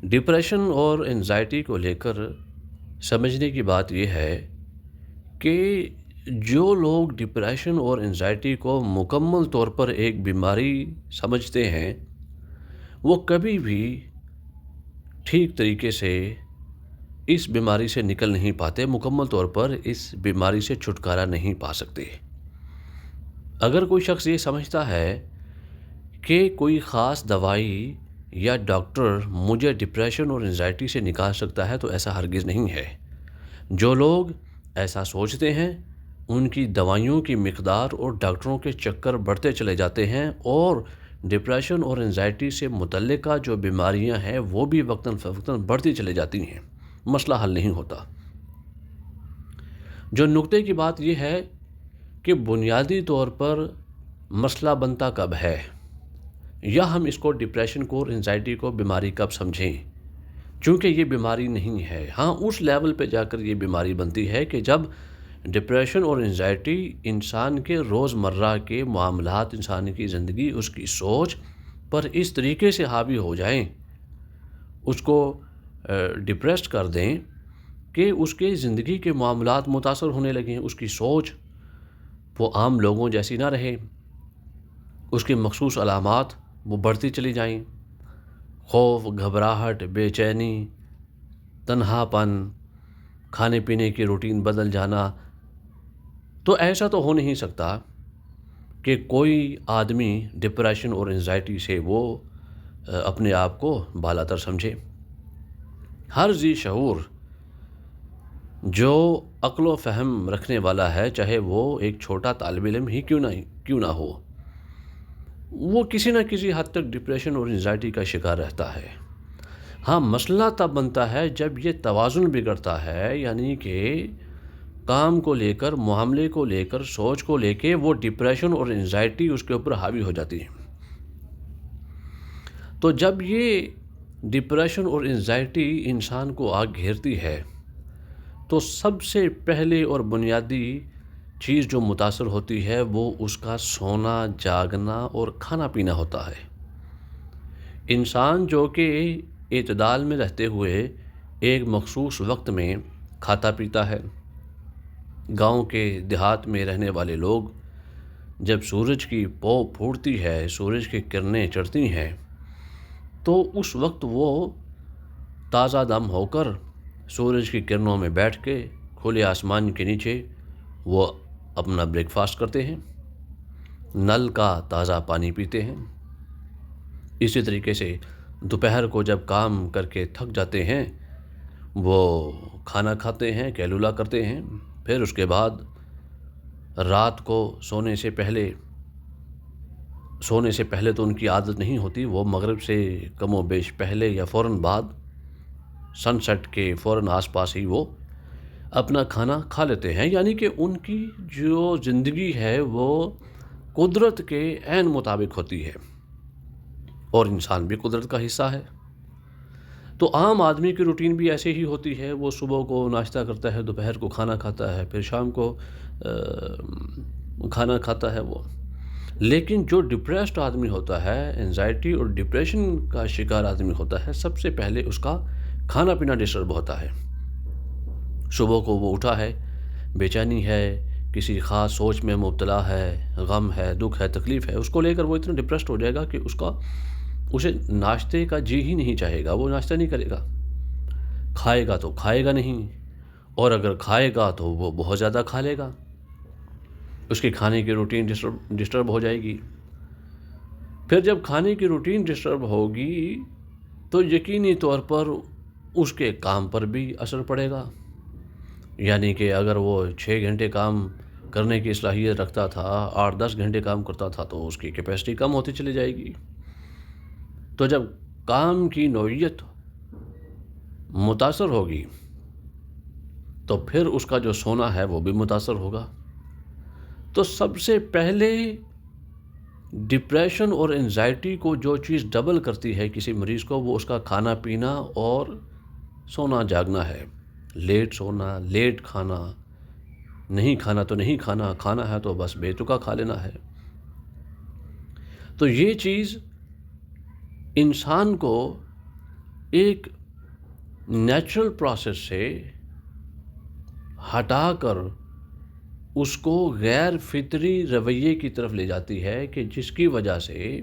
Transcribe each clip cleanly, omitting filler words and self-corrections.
Depression اور anxiety کو لے کر سمجھنے کی بات یہ ہے کہ جو لوگ ڈپریشن اور انزائٹی کو مکمل طور پر ایک بیماری سمجھتے ہیں وہ کبھی بھی ٹھیک طریقے سے اس بیماری سے نکل نہیں پاتے، مکمل طور پر اس بیماری سے چھٹکارا نہیں پا سکتے۔ اگر کوئی شخص یہ سمجھتا ہے کہ کوئی خاص دوائی یا ڈاکٹر مجھے ڈپریشن اور انزائٹی سے نکال سکتا ہے تو ایسا ہرگز نہیں ہے۔ جو لوگ ایسا سوچتے ہیں ان کی دوائیوں کی مقدار اور ڈاکٹروں کے چکر بڑھتے چلے جاتے ہیں، اور ڈپریشن اور انزائٹی سے متعلقہ جو بیماریاں ہیں وہ بھی وقتاً فوقتاً بڑھتی چلے جاتی ہیں، مسئلہ حل نہیں ہوتا۔ جو نقطے کی بات یہ ہے کہ بنیادی طور پر مسئلہ بنتا کب ہے، یا ہم اس کو ڈپریشن کو اور انزائٹی کو بیماری کب سمجھیں، چونکہ یہ بیماری نہیں ہے۔ ہاں، اس لیول پہ جا کر یہ بیماری بنتی ہے کہ جب ڈپریشن اور انزائٹی انسان کے روزمرہ کے معاملات، انسان کی زندگی، اس کی سوچ پر اس طریقے سے حاوی ہو جائیں، اس کو ڈپریسڈ کر دیں کہ اس کے زندگی کے معاملات متاثر ہونے لگیں، اس کی سوچ وہ عام لوگوں جیسی نہ رہے، اس کی مخصوص علامات وہ بڑھتی چلی جائیں، خوف، گھبراہٹ، بے چینی، تنہا پن، کھانے پینے کی روٹین بدل جانا۔ تو ایسا تو ہو نہیں سکتا کہ کوئی آدمی ڈپریشن اور انزائٹی سے وہ اپنے آپ کو بالاتر سمجھے۔ ہر ذی شعور جو عقل و فہم رکھنے والا ہے، چاہے وہ ایک چھوٹا طالب علم ہی کیوں نہ ہو، وہ کسی نہ کسی حد تک ڈپریشن اور انزائٹی کا شکار رہتا ہے۔ ہاں، مسئلہ تب بنتا ہے جب یہ توازن بگڑتا ہے، یعنی کہ کام کو لے کر، معاملے کو لے کر، سوچ کو لے کے وہ ڈپریشن اور انزائٹی اس کے اوپر حاوی ہو جاتی ہے۔ تو جب یہ ڈپریشن اور انزائٹی انسان کو آ گھیرتی ہے تو سب سے پہلے اور بنیادی چیز جو متاثر ہوتی ہے وہ اس کا سونا، جاگنا اور کھانا پینا ہوتا ہے۔ انسان جو کہ اعتدال میں رہتے ہوئے ایک مخصوص وقت میں کھاتا پیتا ہے، گاؤں کے دیہات میں رہنے والے لوگ جب سورج کی پو پھوٹتی ہے، سورج کی کرنیں چڑھتی ہیں، تو اس وقت وہ تازہ دم ہو کر سورج کی کرنوں میں بیٹھ کے کھلے آسمان کے نیچے وہ اپنا بریک فاسٹ کرتے ہیں، نل کا تازہ پانی پیتے ہیں۔ اسی طریقے سے دوپہر کو جب کام کر کے تھک جاتے ہیں وہ کھانا کھاتے ہیں، کیلولا کرتے ہیں، پھر اس کے بعد رات کو سونے سے پہلے تو ان کی عادت نہیں ہوتی، وہ مغرب سے کم و بیش پہلے یا فوراً بعد، سن سیٹ کے فوراً آس پاس ہی وہ اپنا کھانا کھا لیتے ہیں، یعنی کہ ان کی جو زندگی ہے وہ قدرت کے عین مطابق ہوتی ہے، اور انسان بھی قدرت کا حصہ ہے۔ تو عام آدمی کی روٹین بھی ایسے ہی ہوتی ہے، وہ صبح کو ناشتہ کرتا ہے، دوپہر کو کھانا کھاتا ہے، پھر شام کو کھانا کھاتا ہے وہ۔ لیکن جو ڈپریسڈ آدمی ہوتا ہے، انزائٹی اور ڈپریشن کا شکار آدمی ہوتا ہے، سب سے پہلے اس کا کھانا پینا ڈسٹرب ہوتا ہے۔ صبح کو وہ اٹھا ہے، بے چینی ہے، کسی خاص سوچ میں مبتلا ہے، غم ہے، دکھ ہے، تکلیف ہے، اس کو لے کر وہ اتنا ڈپریسڈ ہو جائے گا کہ اسے ناشتے کا جی ہی نہیں چاہے گا، وہ ناشتہ نہیں کرے گا، کھائے گا تو کھائے گا نہیں، اور اگر کھائے گا تو وہ بہت زیادہ کھا لے گا، اس کی کھانے کی روٹین ڈسٹرب ہو جائے گی۔ پھر جب کھانے کی روٹین ڈسٹرب ہوگی تو یقینی طور پر اس کے کام پر بھی اثر پڑے گا، یعنی کہ اگر وہ 6 گھنٹے کام کرنے کی صلاحیت رکھتا تھا، 8-10 گھنٹے کام کرتا تھا، تو اس کی کیپیسٹی کم ہوتی چلی جائے گی۔ تو جب کام کی نوعیت متاثر ہوگی تو پھر اس کا جو سونا ہے وہ بھی متاثر ہوگا۔ تو سب سے پہلے ڈپریشن اور انزائٹی کو جو چیز ڈبل کرتی ہے کسی مریض کو، وہ اس کا کھانا پینا اور سونا جاگنا ہے۔ لیٹ سونا، لیٹ کھانا، نہیں کھانا تو نہیں کھانا، کھانا ہے تو بس بے تکا کھا لینا ہے۔ تو یہ چیز انسان کو ایک نیچرل پروسیس سے ہٹا کر اس کو غیر فطری رویے کی طرف لے جاتی ہے کہ جس کی وجہ سے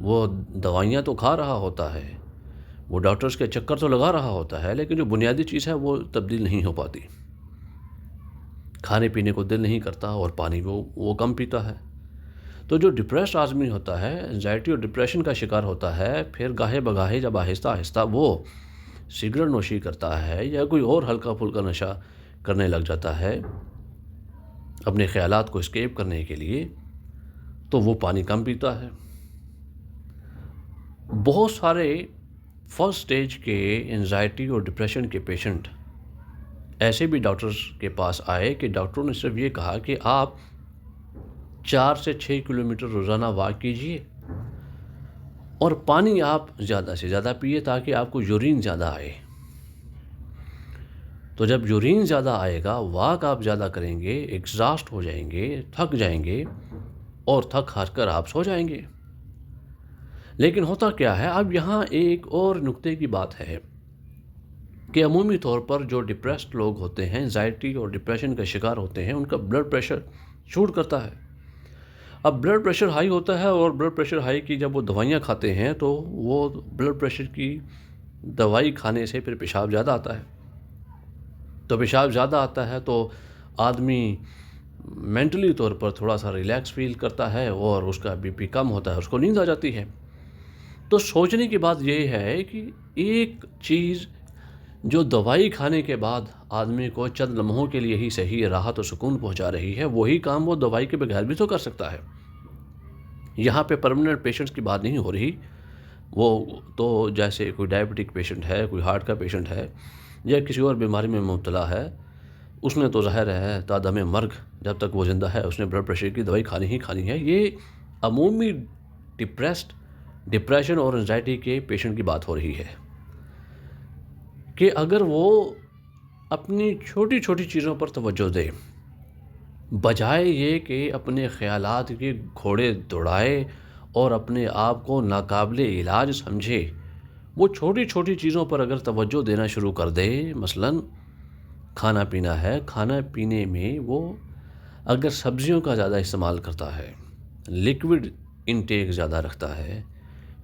وہ دوائیاں تو کھا رہا ہوتا ہے، وہ ڈاکٹرز کے چکر تو لگا رہا ہوتا ہے، لیکن جو بنیادی چیز ہے وہ تبدیل نہیں ہو پاتی. کھانے پینے کو دل نہیں کرتا اور پانی وہ کم پیتا ہے. تو جو ڈپریسڈ آدمی ہوتا ہے، انزائٹی اور ڈپریشن کا شکار ہوتا ہے، پھر گاہے بگاہے جب آہستہ آہستہ وہ سگریٹ نوشی کرتا ہے یا کوئی اور ہلکا پھلکا نشہ کرنے لگ جاتا ہے اپنے خیالات کو اسکیپ کرنے کے لیے، تو وہ پانی کم پیتا ہے. بہت سارے فرسٹ سٹیج کے انزائٹی اور ڈپریشن کے پیشنٹ ایسے بھی ڈاکٹرز کے پاس آئے کہ ڈاکٹروں نے صرف یہ کہا کہ آپ 4 سے 6 کلومیٹر روزانہ واک کیجئے اور پانی آپ زیادہ سے زیادہ پیئے تاکہ آپ کو یورین زیادہ آئے. تو جب یورین زیادہ آئے گا، واک آپ زیادہ کریں گے، ایگزاسٹ ہو جائیں گے، تھک جائیں گے اور تھک ہار کر آپ سو جائیں گے. لیکن ہوتا کیا ہے، اب یہاں ایک اور نکتے کی بات ہے کہ عمومی طور پر جو ڈپریسڈ لوگ ہوتے ہیں، انزائٹی اور ڈپریشن کا شکار ہوتے ہیں، ان کا بلڈ پریشر شوٹ کرتا ہے. اب بلڈ پریشر ہائی ہوتا ہے اور بلڈ پریشر ہائی کی جب وہ دوائیاں کھاتے ہیں تو وہ بلڈ پریشر کی دوائی کھانے سے پھر پیشاب زیادہ آتا ہے. تو پیشاب زیادہ آتا ہے تو آدمی مینٹلی طور پر تھوڑا سا ریلیکس فیل کرتا ہے اور اس کا بی پی کم ہوتا ہے، اس کو نیند آ جاتی ہے. تو سوچنے کی بات یہ ہے کہ ایک چیز جو دوائی کھانے کے بعد آدمی کو چند لمحوں کے لیے ہی صحیح راحت و سکون پہنچا رہی ہے، وہی کام وہ دوائی کے بغیر بھی تو کر سکتا ہے. یہاں پہ پرمننٹ پیشنٹس کی بات نہیں ہو رہی. وہ تو جیسے کوئی ڈائبٹک پیشنٹ ہے، کوئی ہارٹ کا پیشنٹ ہے یا کسی اور بیماری میں مبتلا ہے، اس نے تو ظاہر ہے تا دم مرگ جب تک وہ زندہ ہے اس نے بلڈ پریشر کی دوائی کھانی ہی کھانی ہے. یہ عمومی ڈپریشن اور انزائٹی کے پیشنٹ کی بات ہو رہی ہے کہ اگر وہ اپنی چھوٹی چھوٹی چیزوں پر توجہ دے، بجائے یہ کہ اپنے خیالات کے گھوڑے دوڑائے اور اپنے آپ کو ناقابل علاج سمجھے، وہ چھوٹی چھوٹی چیزوں پر اگر توجہ دینا شروع کر دے، مثلاً کھانا پینا ہے، کھانا پینے میں وہ اگر سبزیوں کا زیادہ استعمال کرتا ہے، لیکوڈ انٹیک زیادہ رکھتا ہے،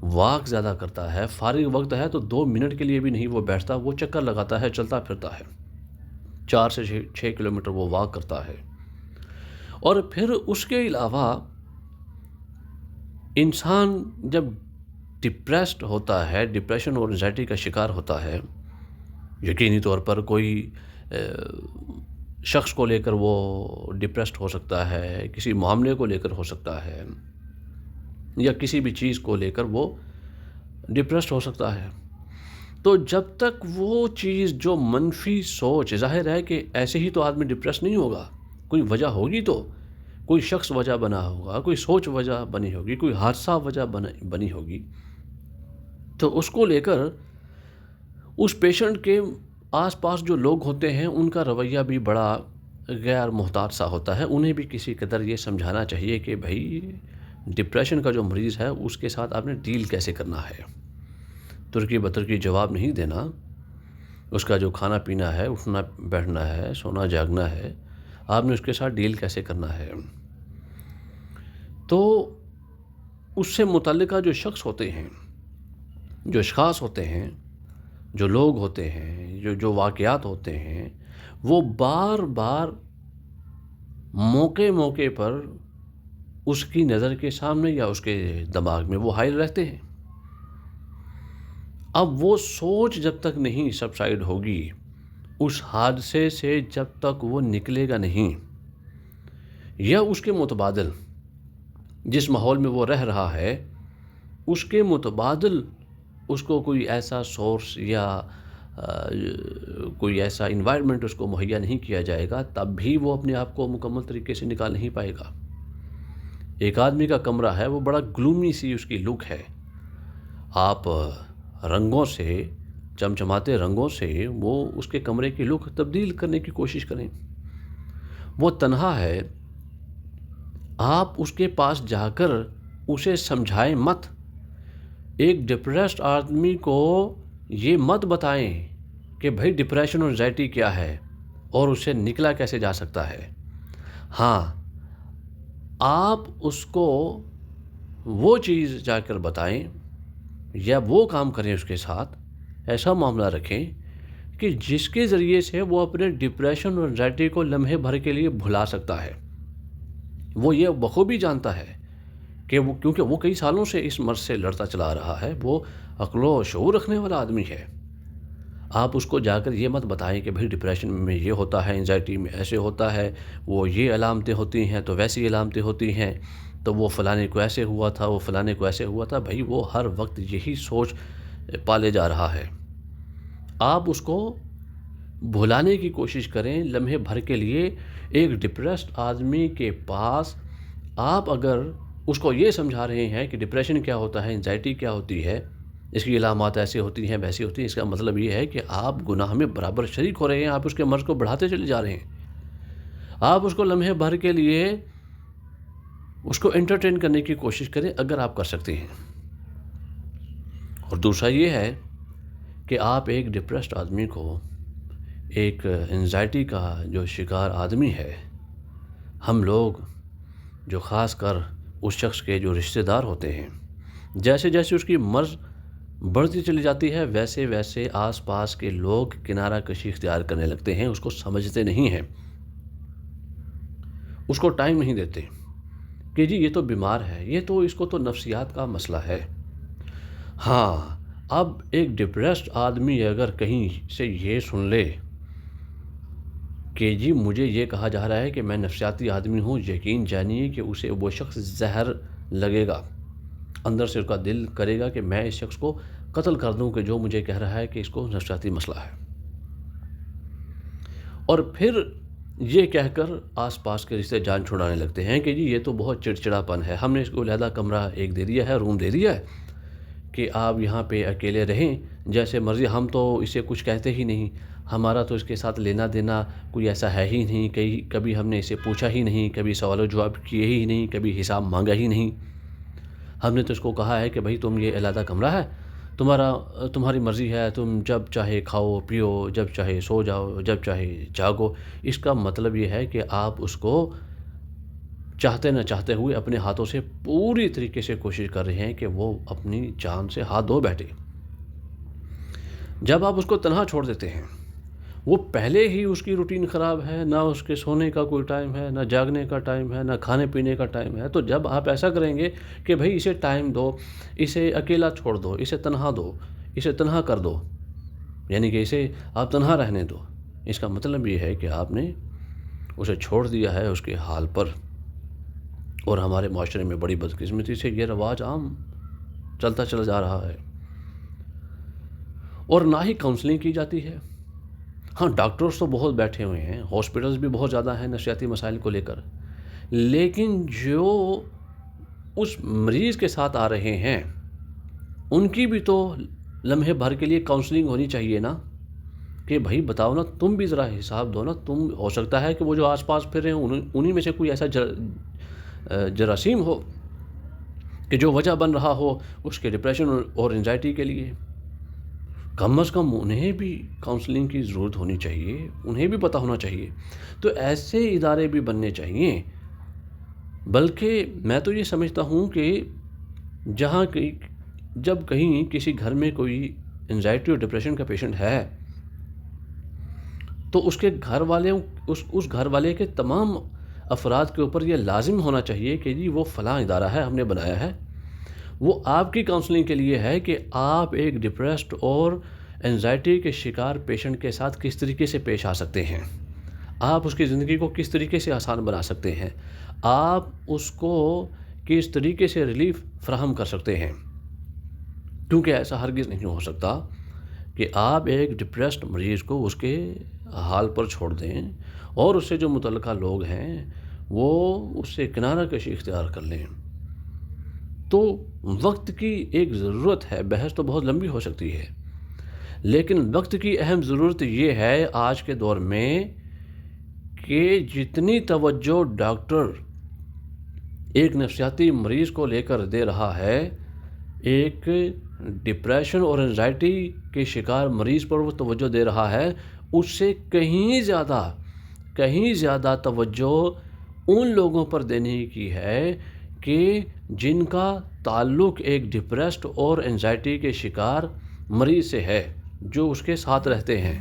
واک زیادہ کرتا ہے، فارغ وقت ہے تو 2 منٹ کے لیے بھی نہیں وہ بیٹھتا، وہ چکر لگاتا ہے، چلتا پھرتا ہے، 4 سے 6 کلومیٹر وہ واک کرتا ہے. اور پھر اس کے علاوہ انسان جب ڈپریسڈ ہوتا ہے، ڈپریشن اور انزائٹی کا شکار ہوتا ہے، یقینی طور پر کوئی شخص کو لے کر وہ ڈپریسڈ ہو سکتا ہے، کسی معاملے کو لے کر ہو سکتا ہے یا کسی بھی چیز کو لے کر وہ ڈپریسڈ ہو سکتا ہے. تو جب تک وہ چیز جو منفی سوچ، ظاہر ہے کہ ایسے ہی تو آدمی ڈپریس نہیں ہوگا، کوئی وجہ ہوگی، تو کوئی شخص وجہ بنا ہوگا، کوئی سوچ وجہ بنی ہوگی، کوئی حادثہ وجہ بنی ہوگی. تو اس کو لے کر اس پیشنٹ کے آس پاس جو لوگ ہوتے ہیں ان کا رویہ بھی بڑا غیر محتاط سا ہوتا ہے. انہیں بھی کسی قدر یہ سمجھانا چاہیے کہ بھائی ڈپریشن کا جو مریض ہے اس کے ساتھ آپ نے ڈیل کیسے کرنا ہے. ترکی بترکی جواب نہیں دینا. اس کا جو کھانا پینا ہے، اٹھنا بیٹھنا ہے، سونا جاگنا ہے، آپ نے اس کے ساتھ ڈیل کیسے کرنا ہے. تو اس سے متعلقہ جو شخص ہوتے ہیں، جو اشخاص ہوتے ہیں، جو لوگ ہوتے ہیں، جو واقعات ہوتے ہیں، وہ بار بار موقع پر اس کی نظر کے سامنے یا اس کے دماغ میں وہ حائل رہتے ہیں. اب وہ سوچ جب تک نہیں سبسائڈ ہوگی، اس حادثے سے جب تک وہ نکلے گا نہیں، یا اس کے متبادل جس ماحول میں وہ رہ رہا ہے اس کے متبادل اس کو کوئی ایسا سورس یا کوئی ایسا انوائرمنٹ اس کو مہیا نہیں کیا جائے گا، تب بھی وہ اپنے آپ کو مکمل طریقے سے نکال نہیں پائے گا. ایک آدمی کا کمرہ ہے، وہ بڑا گلومی سی اس کی لک ہے، آپ رنگوں سے، چمچماتے رنگوں سے وہ اس کے کمرے کی لک تبدیل کرنے کی کوشش کریں. وہ تنہا ہے، آپ اس کے پاس جا کر اسے سمجھائیں مت. ایک ڈپریسڈ آدمی کو یہ مت بتائیں کہ بھائی ڈپریشن اور انزائٹی کیا ہے اور اس سے نکلا کیسے جا سکتا ہے۔ ہاں، آپ اس کو وہ چیز جا کر بتائیں یا وہ کام کریں اس کے ساتھ، ایسا معاملہ رکھیں کہ جس کے ذریعے سے وہ اپنے ڈپریشن اور انزائٹی کو لمحے بھر کے لیے بھلا سکتا ہے۔ وہ یہ بخوبی جانتا ہے کہ کیونکہ وہ کئی سالوں سے اس مرض سے لڑتا چلا رہا ہے، وہ عقل و شعور رکھنے والا آدمی ہے۔ آپ اس کو جا کر یہ مت بتائیں کہ بھائی ڈپریشن میں یہ ہوتا ہے، انزائٹی میں ایسے ہوتا ہے، وہ یہ علامتیں ہوتی ہیں تو ویسی علامتیں ہوتی ہیں، تو وہ فلانے کو ایسے ہوا تھا، وہ فلانے کو ایسے ہوا تھا۔ بھائی وہ ہر وقت یہی سوچ پالے جا رہا ہے۔ آپ اس کو بھلانے کی کوشش کریں لمحے بھر کے لیے۔ ایک ڈپریسڈ آدمی کے پاس آپ اگر اس کو یہ سمجھا رہے ہیں کہ ڈپریشن کیا ہوتا ہے، انزائٹی کیا ہوتی ہے، اس کی علامات ایسی ہوتی ہیں ویسی ہوتی ہیں، اس کا مطلب یہ ہے کہ آپ گناہ میں برابر شریک ہو رہے ہیں، آپ اس کے مرض کو بڑھاتے چلے جا رہے ہیں۔ آپ اس کو لمحے بھر کے لیے اس کو انٹرٹین کرنے کی کوشش کریں اگر آپ کر سکتے ہیں۔ اور دوسرا یہ ہے کہ آپ ایک ڈپریسڈ آدمی کو، ایک انزائٹی کا جو شکار آدمی ہے، ہم لوگ جو خاص کر اس شخص کے جو رشتہ دار ہوتے ہیں، جیسے جیسے اس کی مرض بڑھتی چلی جاتی ہے ویسے ویسے آس پاس کے لوگ کنارہ کشی اختیار کرنے لگتے ہیں، اس کو سمجھتے نہیں ہیں، اس کو ٹائم نہیں دیتے کہ جی یہ تو بیمار ہے، یہ تو اس کو تو نفسیات کا مسئلہ ہے۔ ہاں، اب ایک ڈپریسڈ آدمی اگر کہیں سے یہ سن لے کہ جی مجھے یہ کہا جا رہا ہے کہ میں نفسیاتی آدمی ہوں، یقین جانیے کہ اسے وہ شخص زہر لگے گا، اندر سے اس کا دل کرے گا کہ میں اس شخص کو قتل کر دوں کہ جو مجھے کہہ رہا ہے کہ اس کو نفسیاتی مسئلہ ہے۔ اور پھر یہ کہہ کر آس پاس کے رشتے جان چھڑانے لگتے ہیں کہ جی یہ تو بہت چڑچڑا پن ہے، ہم نے اس کو علیحدہ کمرہ ایک دے دیا ہے، روم دے دیا ہے کہ آپ یہاں پہ اکیلے رہیں جیسے مرضی، ہم تو اسے کچھ کہتے ہی نہیں، ہمارا تو اس کے ساتھ لینا دینا کوئی ایسا ہے ہی نہیں، کبھی ہم نے اسے پوچھا ہی نہیں، کبھی سوال و جواب کیے ہی نہیں، کبھی حساب مانگا ہی نہیں۔ ہم نے تو اس کو کہا ہے کہ بھائی تم یہ علیحدہ کمرہ ہے، تمہاری مرضی ہے، تم جب چاہے کھاؤ پیو، جب چاہے سو جاؤ، جب چاہے جاگو۔ اس کا مطلب یہ ہے کہ آپ اس کو چاہتے نہ چاہتے ہوئے اپنے ہاتھوں سے پوری طریقے سے کوشش کر رہے ہیں کہ وہ اپنی جان سے ہاتھ دھو بیٹھے۔ جب آپ اس کو تنہا چھوڑ دیتے ہیں، وہ پہلے ہی اس کی روٹین خراب ہے، نہ اس کے سونے کا کوئی ٹائم ہے، نہ جاگنے کا ٹائم ہے، نہ کھانے پینے کا ٹائم ہے، تو جب آپ ایسا کریں گے کہ بھائی اسے ٹائم دو، اسے اکیلا چھوڑ دو، اسے تنہا دو، اسے تنہا کر دو، یعنی کہ اسے آپ تنہا رہنے دو، اس کا مطلب یہ ہے کہ آپ نے اسے چھوڑ دیا ہے اس کے حال پر۔ اور ہمارے معاشرے میں بڑی بدقسمتی سے یہ رواج عام چلتا چلا جا رہا ہے، اور نہ ہی کاؤنسلنگ کی جاتی ہے۔ ہاں، ڈاکٹرز تو بہت بیٹھے ہوئے ہیں، ہاسپٹلز بھی بہت زیادہ ہیں نفسیاتی مسائل کو لے کر، لیکن جو اس مریض کے ساتھ آ رہے ہیں ان کی بھی تو لمحے بھر کے لیے کاؤنسلنگ ہونی چاہیے نا، کہ بھائی بتاؤ نا، تم بھی ذرا حساب دو نا، تم ہو سکتا ہے کہ وہ جو آس پاس پھر رہے ہیں انہی میں سے کوئی ایسا جراثیم ہو کہ جو وجہ بن رہا ہو اس کے ڈپریشن اور انزائٹی کے لیے۔ کم از کم انہیں بھی کاؤنسلنگ کی ضرورت ہونی چاہیے، انہیں بھی پتہ ہونا چاہیے۔ تو ایسے ادارے بھی بننے چاہیے۔ بلکہ میں تو یہ سمجھتا ہوں کہ جب کہیں کسی گھر میں کوئی انزائٹی اور ڈپریشن کا پیشنٹ ہے تو اس کے گھر والوں اس گھر والے کے تمام افراد کے اوپر یہ لازم ہونا چاہیے کہ جی وہ فلاں ادارہ ہے، ہم نے بنایا ہے، وہ آپ کی کاؤنسلنگ کے لیے ہے کہ آپ ایک ڈپریسڈ اور انزائٹی کے شکار پیشنٹ کے ساتھ کس طریقے سے پیش آ سکتے ہیں، آپ اس کی زندگی کو کس طریقے سے آسان بنا سکتے ہیں، آپ اس کو کس طریقے سے ریلیف فراہم کر سکتے ہیں۔ کیونکہ ایسا ہرگز نہیں ہو سکتا کہ آپ ایک ڈپریسڈ مریض کو اس کے حال پر چھوڑ دیں اور اس سے جو متعلقہ لوگ ہیں وہ اس سے کنارہ کشی اختیار کر لیں۔ تو وقت کی ایک ضرورت ہے، بحث تو بہت لمبی ہو سکتی ہے، لیکن وقت کی اہم ضرورت یہ ہے آج کے دور میں کہ جتنی توجہ ڈاکٹر ایک نفسیاتی مریض کو لے کر دے رہا ہے ایک ڈپریشن اور انزائٹی کے شکار مریض پر وہ توجہ دے رہا ہے، اس سے کہیں زیادہ توجہ ان لوگوں پر دینے کی ہے کہ جن کا تعلق ایک ڈپریسڈ اور انزائٹی کے شکار مریض سے ہے، جو اس کے ساتھ رہتے ہیں۔